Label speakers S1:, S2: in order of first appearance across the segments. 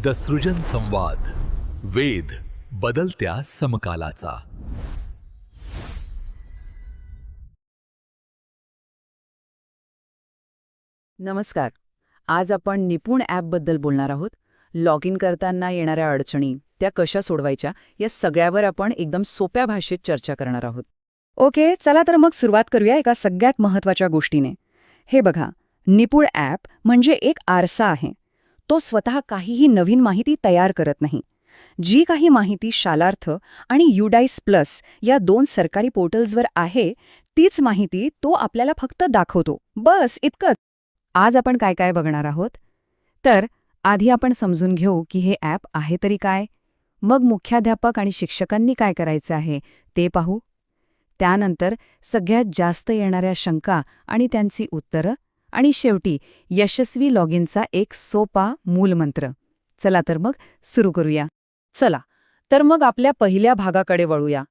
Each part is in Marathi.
S1: द सृजन संवाद वेध बदलत्या समकालाचा.
S2: नमस्कार. आज आपण निपुण ॲपबद्दल बोलणार आहोत. लॉग इन करताना येणाऱ्या अडचणी, त्या कशा सोडवायच्या, या सगळ्यावर आपण एकदम सोप्या भाषेत चर्चा करणार आहोत.
S3: ओके, चला तर मग सुरुवात करूया एका सगळ्यात महत्त्वाच्या गोष्टीने. हे बघा, निपुण ॲप म्हणजे एक आरसा आहे. तो स्वतः काहीही नवीन माहिती तयार करत नाही. जी काही माहिती शालार्थ आणि युडाईस प्लस या 2 सरकारी पोर्टल्सवर आहे, तीच माहिती तो आपल्याला फक्त दाखवतो. बस इतकंच. आज आपण काय काय बघणार आहोत? तर आधी आपण समजून घेऊ की हे ॲप आहे तरी काय. मग मुख्याध्यापक आणि शिक्षकांनी काय करायचं आहे ते पाहू. त्यानंतर सगळ्यात जास्त येणाऱ्या शंका आणि त्यांची उत्तरं, आणि शेवटी यशस्वी लॉग इनचा एक सोपा मूलमंत्र. चला तर मग सुरू करूया.
S2: चला, तर मग आपल्या पहिल्या भागाकडे वळूया.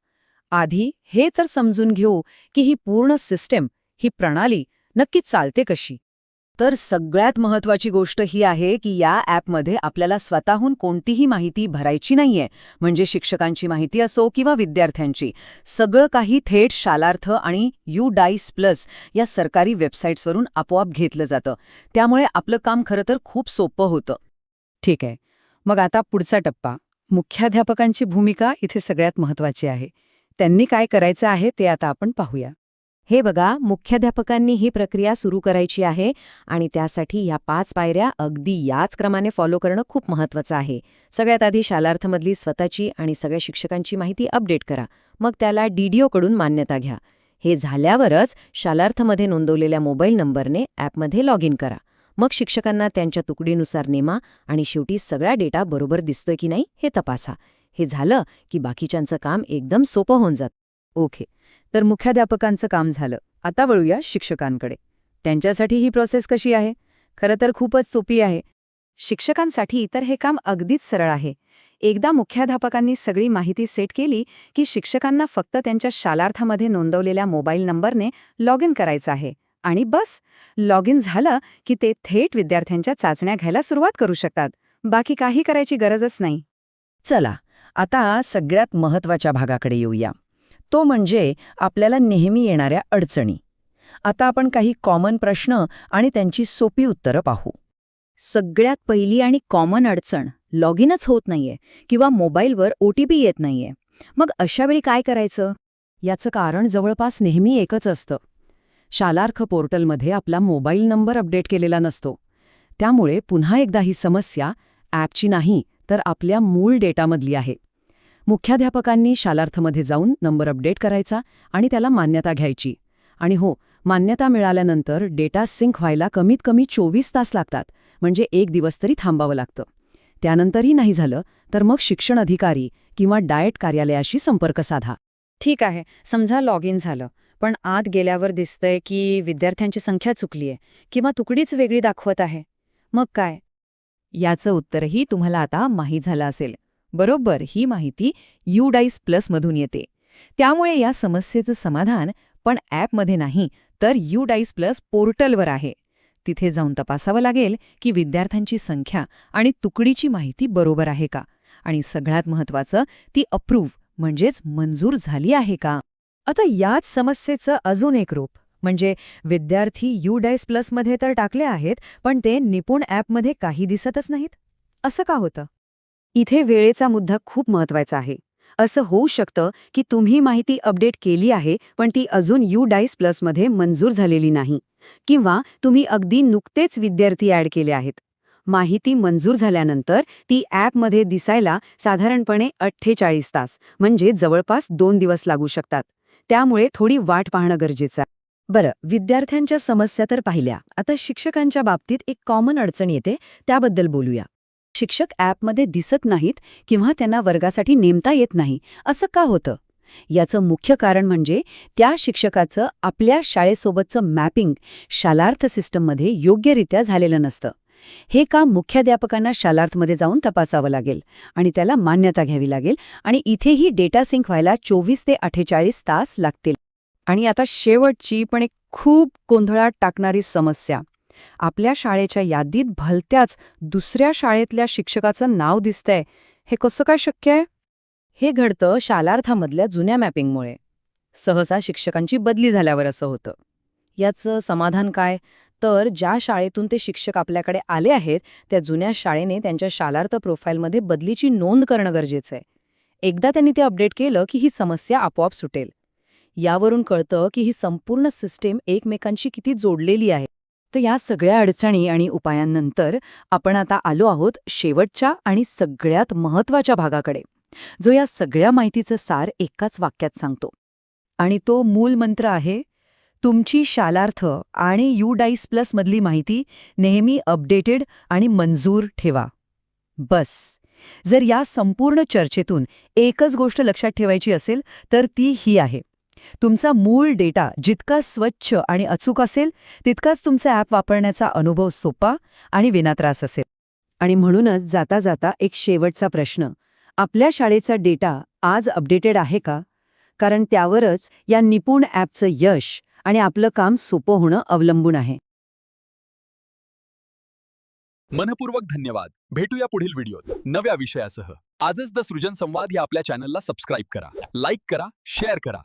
S2: आधी हे तर समजून घेऊ की ही पूर्ण सिस्टीम, ही प्रणाली नक्की चालते कशी. तर सगळ्यात महत्त्वाची गोष्ट ही आहे की या ॲपमध्ये आपल्याला स्वतःहून कोणतीही माहिती भरायची नाहीये. म्हणजे शिक्षकांची माहिती असो किंवा विद्यार्थ्यांची, सगळं काही थेट शालार्थ आणि युडाईस प्लस या सरकारी वेबसाईट्सवरून आपोआप घेतलं जातं. त्यामुळे आपलं काम खरं तर खूप सोपं होतं.
S3: ठीक आहे, मग आता पुढचा टप्पा. मुख्याध्यापकांची भूमिका इथे सगळ्यात महत्त्वाची आहे. त्यांनी काय करायचं आहे ते आता आपण पाहूया.
S4: हे बघा, मुख्याध्यापकांनी ही प्रक्रिया सुरू करायची आहे आणि त्यासाठी या 5 पायऱ्या अगदी याच क्रमाने फॉलो करणं खूप महत्त्वाचं आहे. सगळ्यात आधी शालार्थमधली स्वतःची आणि सगळ्या शिक्षकांची माहिती अपडेट करा. मग त्याला DDOकडून मान्यता घ्या. हे झाल्यावरच शालार्थमध्ये नोंदवलेल्या मोबाईल नंबरने ॲपमध्ये लॉग इन करा. मग शिक्षकांना त्यांच्या तुकडीनुसार नेमा आणि शेवटी सगळा डेटा बरोबर दिसतोय की नाही हे तपासा. हे झालं की बाकीच्यांचं काम एकदम सोपं होऊन जातं.
S3: ओके, तर मुख्याध्यापकांचं काम झालं. आता वळूया शिक्षकांकडे. त्यांच्यासाठी ही प्रोसेस कशी आहे? खरं तर खूपच सोपी आहे. शिक्षकांसाठी तर हे काम अगदीच सरळ आहे. एकदा मुख्याध्यापकांनी सगळी माहिती सेट केली की शिक्षकांना फक्त त्यांच्या शालार्थामध्ये नोंदवलेल्या मोबाईल नंबरने लॉग इन करायचं आहे. आणि बस, लॉग इन झालं की ते थेट विद्यार्थ्यांच्या चाचण्या घ्यायला सुरुवात करू शकतात. बाकी काही करायची गरजच नाही.
S2: चला, आता सगळ्यात महत्त्वाच्या भागाकडे येऊया. तो म्हणजे आपल्याला नेहमी येणाऱ्या अडचणी. आता आपण काही कॉमन प्रश्न आणि त्यांची सोपी उत्तरं पाहू.
S3: सगळ्यात पहिली आणि कॉमन अडचण, लॉग इनच होत नाहीये किंवा मोबाईलवर OTP येत नाहीये. मग अशा वेळी काय करायचं?
S2: याचं कारण जवळपास नेहमी एकच असतं. शालार्थ पोर्टलमध्ये आपला मोबाईल नंबर अपडेट केलेला नसतो. त्यामुळे पुन्हा एकदा ही समस्या ॲपची नाही तर आपल्या मूळ डेटामधली आहे. मुख्याध्यापकांनी शालार्थमध्ये जाऊन नंबर अपडेट करायचा आणि त्याला मान्यता घ्यायची. आणि हो, मान्यता मिळाल्यानंतर डेटा सिंक व्हायला कमीत कमी 24 तास लागतात. म्हणजे 1 दिवस तरी थांबावं लागतं. त्यानंतरही नाही झालं तर मग शिक्षण अधिकारी किंवा डाएट कार्यालयाशी संपर्क साधा.
S3: ठीक आहे, समजा लॉग इन झालं, पण आत गेल्यावर दिसतंय की विद्यार्थ्यांची संख्या चुकलीये किंवा तुकडीच वेगळी दाखवत आहे. मग काय?
S2: याचं उत्तरही तुम्हाला आता माहीत झालं असेल. बरोबर, ही माहिती युडाईस प्लसमधून येते. त्यामुळे या समस्येचं समाधान पण ॲपमध्ये नाही तर युडाईस प्लस पोर्टलवर आहे. तिथे जाऊन तपासावं लागेल की विद्यार्थ्यांची संख्या आणि तुकडीची माहिती बरोबर आहे का, आणि सगळ्यात महत्त्वाचं, ती अप्रूव्ह म्हणजेच मंजूर झाली आहे का. आता याच समस्येचं अजून एक रूप म्हणजे विद्यार्थी युडाईस प्लसमध्ये तर टाकले आहेत पण ते निपुण ॲपमध्ये काही दिसतच नाहीत. असं का होतं?
S3: इथे वेळेचा मुद्दा खूप महत्त्वाचा आहे. असं होऊ शकतं की तुम्ही माहिती अपडेट केली आहे पण ती अजून युडाईस प्लसमध्ये मंजूर झालेली नाही, किंवा तुम्ही अगदी नुकतेच विद्यार्थी ॲड केले आहेत. माहिती मंजूर झाल्यानंतर ती ॲपमध्ये दिसायला साधारणपणे 48 तास म्हणजे जवळपास 2 दिवस लागू शकतात. त्यामुळे थोडी वाट पाहणं गरजेचं आहे.
S2: बरं, विद्यार्थ्यांच्या समस्या तर पाहिल्या. आता शिक्षकांच्या बाबतीत एक कॉमन अडचण येते, त्याबद्दल बोलूया.
S3: शिक्षक ॲपमध्ये दिसत नाहीत किंवा त्यांना वर्गासाठी नेमता येत नाही. असं का होतं? याचं मुख्य कारण म्हणजे त्या शिक्षकाचं आपल्या शाळेसोबतचं मॅपिंग शालार्थ सिस्टममध्ये योग्यरित्या झालेलं नसतं. हे काम मुख्याध्यापकांना शालार्थमध्ये जाऊन तपासावं लागेल आणि त्याला मान्यता घ्यावी लागेल, आणि इथेही डेटा सिंक व्हायला 24 ते 48 तास लागतील.
S2: आणि आता शेवटची पण एक खूप गोंधळात टाकणारी समस्या,
S3: आपल्या शाळेच्या यादीत भलत्याच दुसऱ्या शाळेतल्या शिक्षकाचं नाव दिसतंय. हे कसं काय शक्य आहे?
S4: हे घडतं शालार्थामधल्या जुन्या मॅपिंगमुळे. सहसा शिक्षकांची बदली झाल्यावर असं होतं. याचं समाधान काय? तर ज्या शाळेतून ते शिक्षक आपल्याकडे आले आहेत त्या जुन्या शाळेने त्यांच्या शालार्थ प्रोफाईलमध्ये बदलीची नोंद करणं गरजेचं आहे. एकदा त्यांनी ते अपडेट केलं की ही समस्या आपोआप सुटेल. यावरून कळतं की ही संपूर्ण सिस्टीम एकमेकांशी किती जोडलेली आहे.
S3: तर या सगळ्या अडचणी आणि उपायांनंतर आपण आता आलो आहोत शेवटच्या आणि सगळ्यात महत्त्वाच्या भागाकडे, जो या सगळ्या माहितीचं सार एकाच वाक्यात सांगतो. आणि तो मूल मंत्र आहे, तुमची शालार्थ आणि UDICE प्लस मधली माहिती नेहमी अपडेटेड आणि मंजूर ठेवा. बस. जर या संपूर्ण चर्चेतून एकच गोष्ट लक्षात ठेवायची असेल तर ती ही आहे. तुमचा मूळ डेटा जितका स्वच्छ आणि अचूक असेल तितकाच तुमचा ॲप वापरण्याचा अनुभव सोपा आणि विनात्रास असेल.
S4: आणि म्हणूनच जाता जाता एक शेवटचा प्रश्न. आपल्या शाळेचा डेटा आज अपडेटेड आहे का? कारण त्यावरच या निपुण ॲपचं यश आणि आपलं काम सोपं होणं अवलंबून आहे.
S1: मनपूर्वक धन्यवाद. भेटूया पुढील व्हिडिओत नव्या विषयासह. आजच द सृजन संवाद या आपल्या चॅनलला सबस्क्राईब करा, लाईक करा, शेअर करा